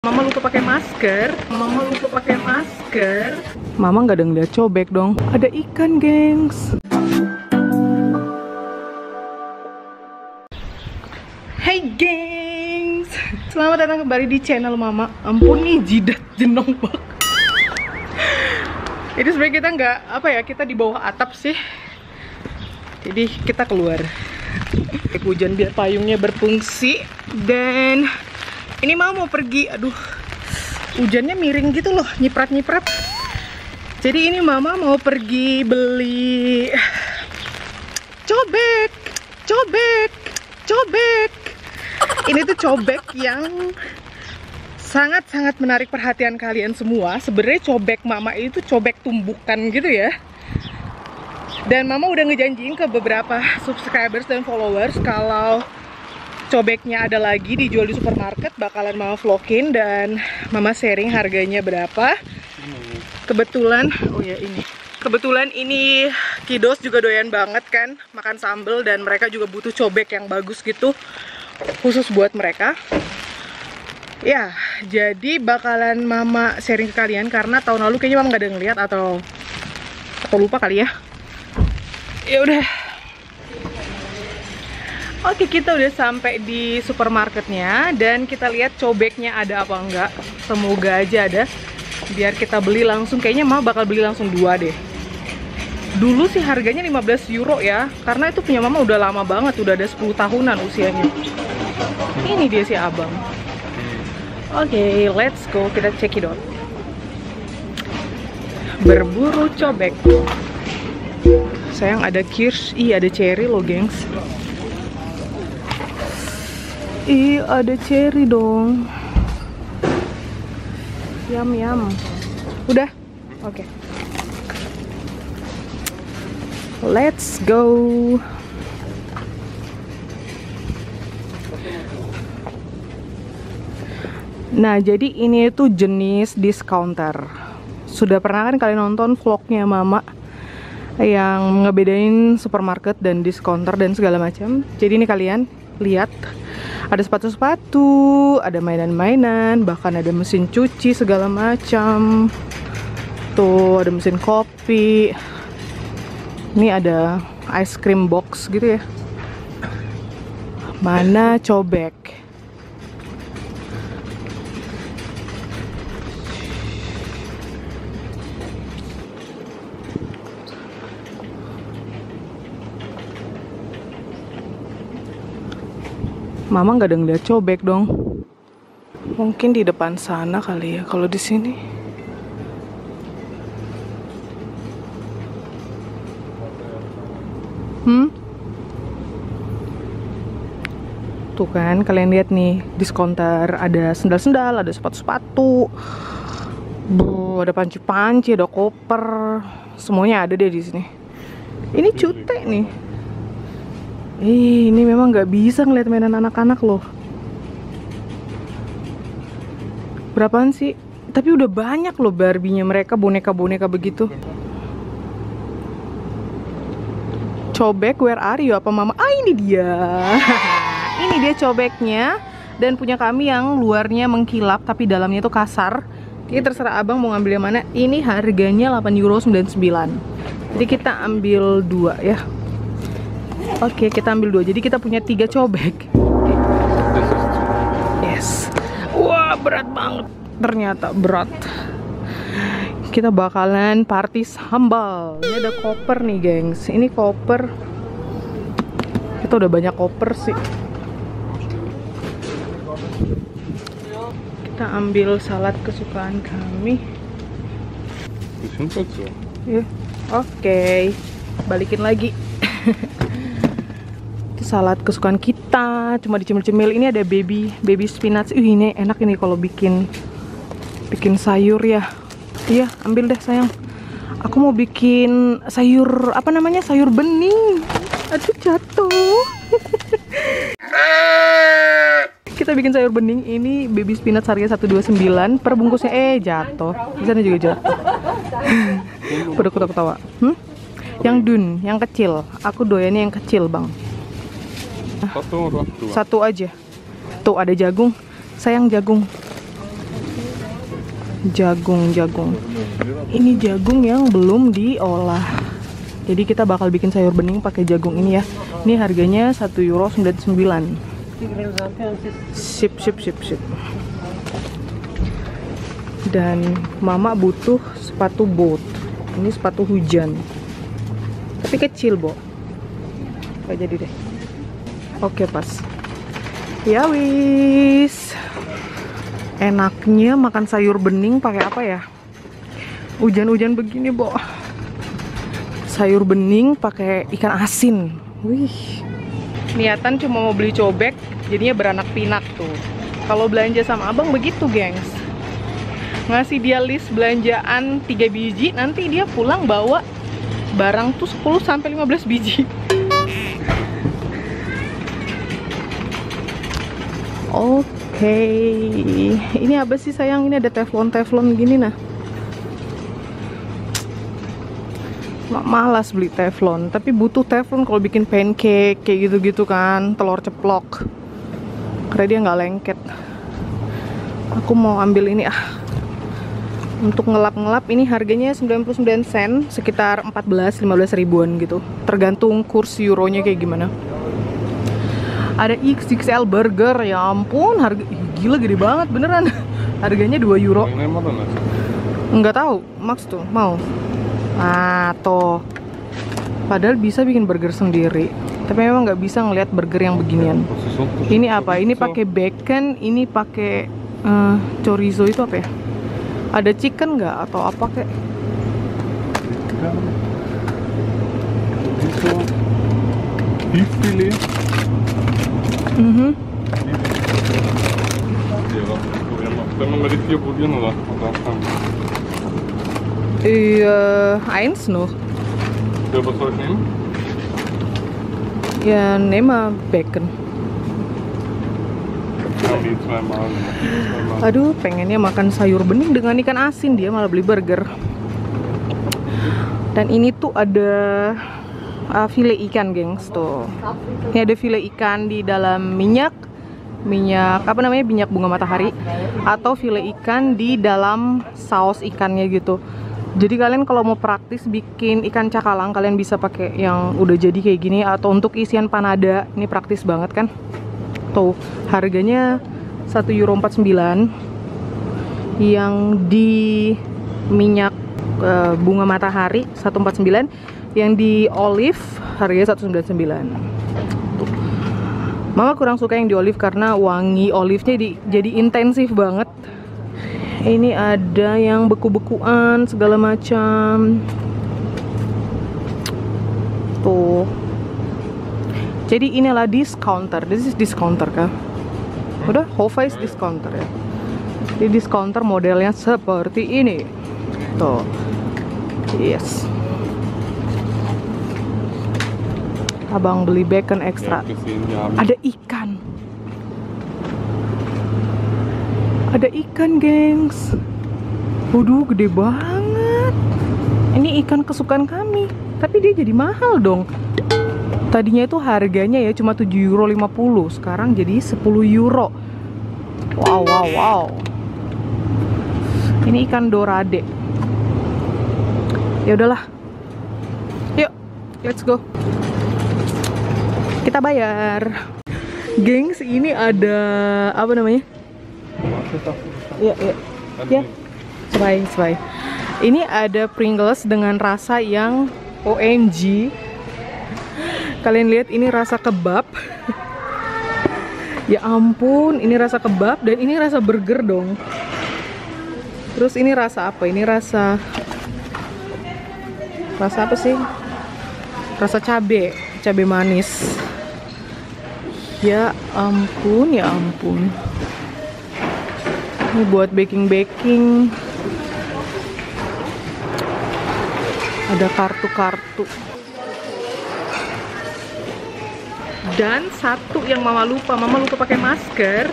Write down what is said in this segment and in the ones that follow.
Mama lupa pakai masker. Mama lupa pakai masker. Mama nggak ada ngeliat cobek dong. Ada ikan, gengs. Hey, gengs. Selamat datang kembali di channel Mama. Ampun nih, jidat jenong banget. Ini sebenarnya kita nggak kita di bawah atap sih. Jadi kita keluar. Hujan biar payungnya berfungsi. Dan ini mau pergi, aduh, hujannya miring gitu loh, nyiprat-nyiprat. Jadi ini Mama mau pergi beli cobek. Ini tuh cobek yang sangat-sangat menarik perhatian kalian semua. Sebenarnya cobek Mama itu cobek tumbukan gitu ya. Dan Mama udah ngejanjiin ke beberapa subscribers dan followers kalau cobeknya ada lagi dijual di supermarket, bakalan Mama vlogin dan Mama sharing harganya berapa. Kebetulan, kebetulan ini kiddos juga doyan banget kan makan sambal, dan mereka juga butuh cobek yang bagus gitu khusus buat mereka. Ya, jadi bakalan Mama sharing ke kalian karena tahun lalu kayaknya Mama nggak ada ngeliat atau lupa kali ya. Ya udah. Oke, kita udah sampai di supermarketnya dan kita lihat cobeknya ada apa enggak. Semoga aja ada. Biar kita beli langsung. Kayaknya Mama bakal beli langsung 2 deh. Dulu sih harganya 15 euro ya. Karena itu punya Mama udah lama banget, udah ada 10 tahunan usianya. Ini dia si abang. Oke, let's go. Kita check it out. Berburu cobek. Sayang ada kirsch, ada cherry loh, gengs. Ada cherry dong. Yum. Udah? Oke. Let's go. Nah, jadi ini tuh jenis discounter. Sudah pernah kan kalian nonton vlognya Mama yang ngebedain supermarket dan discounter dan segala macam. Jadi ini kalian lihat, ada sepatu-sepatu, ada mainan-mainan, bahkan ada mesin cuci segala macam. Tuh ada mesin kopi. Ini ada ice cream box gitu ya. Mana cobek? Mama nggak ada ngeliat cobek dong. Mungkin di depan sana kali ya. Kalau di sini, tuh kan kalian lihat nih, discounter ada sendal-sendal, ada sepatu-sepatu, ada panci-panci, ada koper, semuanya ada deh di sini. Ini cute nih. Ini memang nggak bisa ngeliat mainan anak-anak loh. Berapaan sih? Tapi udah banyak loh Barbie-nya mereka, boneka-boneka begitu. Cobek, where are you? Apa Mama? Ini dia. Ini dia cobeknya. Dan punya kami yang luarnya mengkilap tapi dalamnya tuh kasar. Jadi terserah abang mau ngambil yang mana. Ini harganya 8,99 €. Jadi kita ambil 2 ya. Oke, kita ambil 2. Jadi kita punya 3 cobek. Yes. Wah, berat banget. Ternyata berat. Kita bakalan party sambal. Ini ada koper nih, gengs. Ini koper. Kita udah banyak koper sih. Kita ambil salad kesukaan kami. Ya. Oke. Balikin lagi. Salad kesukaan kita, cuma dicemil-cemil. Ini ada baby spinach. Ini enak ini kalau bikin sayur ya. Iya, ambil deh sayang. Aku mau bikin sayur, apa namanya, sayur bening. Aduh, jatuh. Kita bikin sayur bening. Ini baby spinach harga 129 per bungkusnya. Jatuh. Di sana juga jatuh. Udah ketawa-ketawa. Yang dun, yang kecil. Aku doyannya yang kecil, Bang. Satu aja. Tuh ada jagung. Sayang jagung. jagung. Ini jagung yang belum diolah. Jadi kita bakal bikin sayur bening pakai jagung ini ya. Ini harganya €1,99. Sip. Dan mama butuh sepatu boat. Ini sepatu hujan. Tapi kecil, Bo. Gak jadi deh. Oke, pas. Ya wis. Enaknya makan sayur bening pakai apa ya? Hujan-hujan begini, Bo. Sayur bening pakai ikan asin. Wih. Niatan cuma mau beli cobek, jadinya beranak pinak tuh. Kalau belanja sama abang begitu, gengs. Ngasih dia list belanjaan 3 biji, nanti dia pulang bawa barang tuh 10-15 biji. Oke, ini apa sih sayang? Ini ada teflon gini nah. Malas beli teflon, tapi butuh teflon kalau bikin pancake kayak gitu-gitu kan, telur ceplok. Karena dia nggak lengket. Aku mau ambil ini Untuk ngelap-ngelap ini harganya 99 sen, sekitar 14-15 ribuan gitu. Tergantung kurs euronya kayak gimana. Ada XXL burger, ya ampun, harga gila gede banget beneran. Harganya €2. Nggak tahu, Max tuh mau. Nah, tuh. Padahal bisa bikin burger sendiri. Tapi memang nggak bisa ngelihat burger yang beginian. Ini apa? Ini pakai bacon, ini pakai chorizo itu apa ya? Ada chicken nggak atau apa kayak? Beef fillet. Eins noch. Ja, was soll ich nehmen? Ya, nema bacon. Die zweimal. Aduh, pengennya makan sayur bening dengan ikan asin, dia malah beli burger. Dan ini tuh ada file ikan, gengs, tuh. Ini ada file ikan di dalam minyak apa namanya, minyak bunga matahari, atau file ikan di dalam saus ikannya gitu. Jadi kalian kalau mau praktis bikin ikan cakalang, kalian bisa pakai yang udah jadi kayak gini, atau untuk isian panada, ini praktis banget kan. Tuh, harganya €1,49. Yang di minyak bunga matahari 149, yang di olive harganya 199. Tuh. Mama kurang suka yang di olive karena wangi olive-nya jadi intensif banget. Ini ada yang beku-bekuan segala macam. Tuh. Jadi inilah discounter. This is discounter kah? Udah, Hofeis discounter ya. Di discounter modelnya seperti ini. Tuh. Yes. Abang beli bacon ekstra. Ada ikan. Ada ikan, gengs. Waduh, gede banget. Ini ikan kesukaan kami. Tapi dia jadi mahal dong. Tadinya itu harganya ya cuma €7,50. Sekarang jadi €10. Wow. Ini ikan dorade. Ya udahlah. Yuk, let's go. Kita bayar. Gengs, ini ada apa namanya? Ya. Zwei. Ini ada Pringles dengan rasa yang OMG. Kalian lihat, ini rasa kebab. Ya ampun, ini rasa kebab dan ini rasa burger dong. Terus ini rasa apa? Ini rasa apa sih? Rasa cabe manis. Ya ampun. Ini buat baking. Ada kartu-kartu. Dan satu yang mama lupa pakai masker.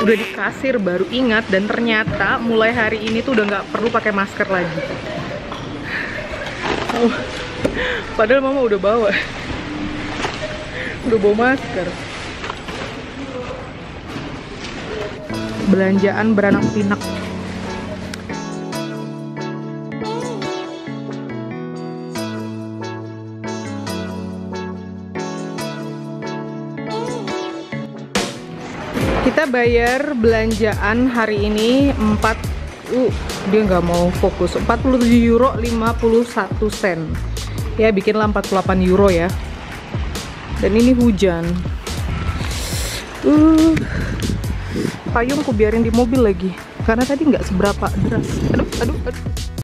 Udah di kasir baru ingat, dan ternyata mulai hari ini tuh udah nggak perlu pakai masker lagi. Padahal mama udah bawa masker. Belanjaan beranak pinak. Kita bayar belanjaan hari ini dia nggak mau fokus, 47 euro 51 sen. Ya bikinlah 48 euro ya. Dan ini hujan. Payung ku biarin di mobil lagi karena tadi nggak seberapa deras. Aduh.